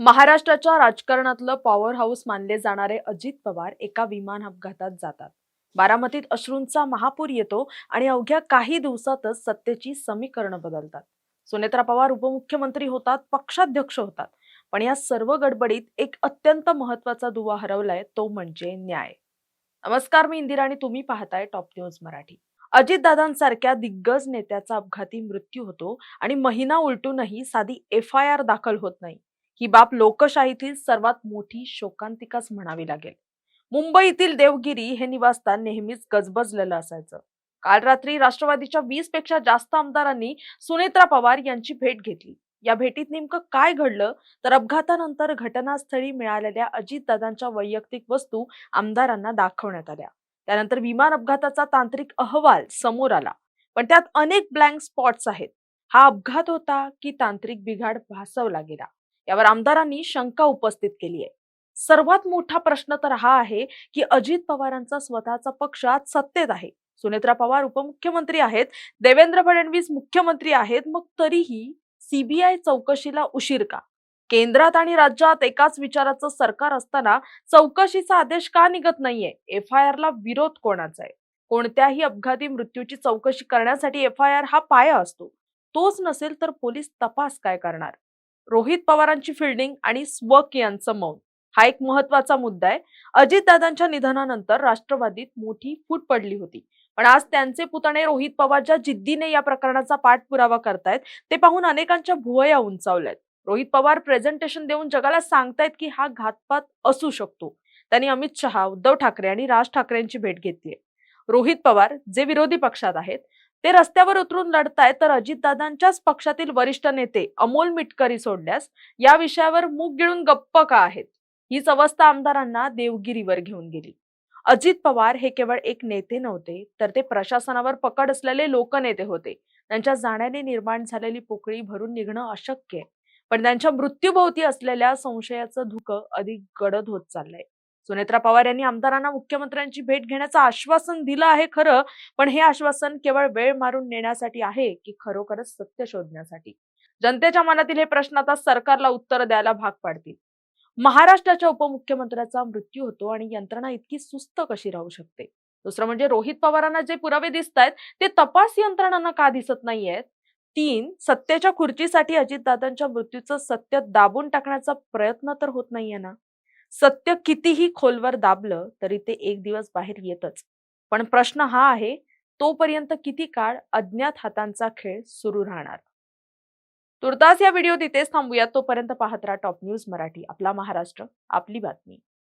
महाराष्ट्राच्या राजकारणातलं power house मानले जाणारे अजित पवार एका विमान अपघातात जातात. बारामतीत अश्रूंचा महापूर येतो आणि अवघ्या काही दिवसातच सत्तेची समीकरणं बदलतात. सुनेत्रा पवार उपमुख्यमंत्री होतात, पक्षाध्यक्ष होतात, पण या सर्व गडबडीत एक अत्यंत महत्वाचा दुवा हरवलाय, तो म्हणजे न्याय. नमस्कार, मी इंदिरा आणि तुम्ही पाहताय टॉप न्यूज मराठी. अजितदादांसारख्या दिग्गज नेत्याचा अपघाती मृत्यू होतो आणि महिना उलटूनही साधी FIR दाखल होत नाही. ही बाब लोकशाहीतील सर्वात मोठी शोकांतिकाच म्हणावी लागेल. मुंबईतील देवगिरी हे निवासस्थान नेहमीच गजबजलेलं असायचं. काल रात्री राष्ट्रवादीच्या 20 पेक्षा जास्त आमदारांनी सुनेत्रा पवार यांची भेट घेतली. या भेटीत नेमकं काय घडलं, तर अपघातानंतर घटनास्थळी मिळालेल्या अजितदादांच्या वैयक्तिक वस्तू आमदारांना दाखवण्यात आल्या. त्यानंतर विमान अपघाताचा तांत्रिक अहवाल समोर आला, पण त्यात अनेक ब्लँक स्पॉट्स आहेत. हा अपघात होता की तांत्रिक बिघाड भासवला गेला, यावर आमदारांनी शंका उपस्थित केली आहे. सर्वात मोठा प्रश्न तर हा आहे की अजित पवारांचा स्वतःचा पक्ष आज सत्तेत आहे. सुनेत्रा पवार उपमुख्यमंत्री आहेत, देवेंद्र फडणवीस मुख्यमंत्री आहेत, मग तरीही CBI चौकशीला उशीर का? केंद्रात आणि राज्यात एकाच विचाराचं सरकार असताना चौकशीचा आदेश का निघत नाहीये? FIR ला विरोध कोणाचा आहे? कोणत्याही अपघाती मृत्यूची चौकशी करण्यासाठी FIR हा पाया असतो. तोच नसेल तर पोलीस तपास काय करणार? रोहित पवारांची फिल्डिंग आणि स्वकीयांचं मौन हा एक महत्वाचा मुद्दा आहे. अजितदादांच्या निधनानंतर राष्ट्रवादीत मोठी फूट पडली होती, पण आज त्यांचे पुतणे रोहित पवार ज्या जिद्दीने या प्रकरणाचा पाठपुरावा करतायत, ते पाहून अनेकांच्या भुवया उंचावल्यात. रोहित पवार प्रेझेंटेशन देऊन जगाला सांगतायत की हा घातपात असू शकतो. त्यांनी अमित शहा, उद्धव ठाकरे आणि राज ठाकरेंची भेट घेतली. रोहित पवार जे विरोधी पक्षात आहेत, ते रस्त्यावर उतरून लढतायत, तर अजितदादांच्याच पक्षातील वरिष्ठ नेते अमोल मिटकरी सोडल्यास या विषयावर मूग गिळून गप्प का आहेत? हीच अवस्था आमदारांना देवगिरीवर घेऊन गेली. अजित पवार हे केवळ एक नेते नव्हते, तर ते प्रशासनावर पकड असलेले लोकनेते होते. त्यांच्या जाण्याने निर्माण झालेली पोकळी भरून निघणं अशक्य आहे. पण त्यांच्या मृत्यूभोवती असलेल्या संशयाचं धुकं अधिक गडद होत चाललंय. सुनेत्रा पवार यांनी आमदारांना मुख्यमंत्र्यांची भेट घेण्याचं आश्वासन दिलं आहे खरं, पण हे आश्वासन केवळ वेळ मारून नेण्यासाठी आहे की खरोखरच सत्य शोधण्यासाठी? जनतेच्या मनातील हे प्रश्न आता सरकारला उत्तर द्यायला भाग पाडतील. महाराष्ट्राच्या उपमुख्यमंत्र्याचा मृत्यू होतो आणि यंत्रणा इतकी सुस्त कशी राहू शकते? दुसरं म्हणजे रोहित पवारांना जे पुरावे दिसतायत ते तपास यंत्रणांना का दिसत नाहीयेत? 3, सत्तेच्या खुर्चीसाठी अजितदादांच्या मृत्यूचं सत्य दाबून टाकण्याचा प्रयत्न तर होत नाहीये ना? सत्य कितीही खोलवर दाबलं तरी ते एक दिवस बाहेर येतच. पण प्रश्न हा आहे, तोपर्यंत किती काळ अज्ञात हातांचा खेळ सुरू राहणार? तुर्तास या व्हिडिओत इथेच थांबूयात. तोपर्यंत पाहत राहा टॉप न्यूज मराठी. आपला महाराष्ट्र, आपली बातमी.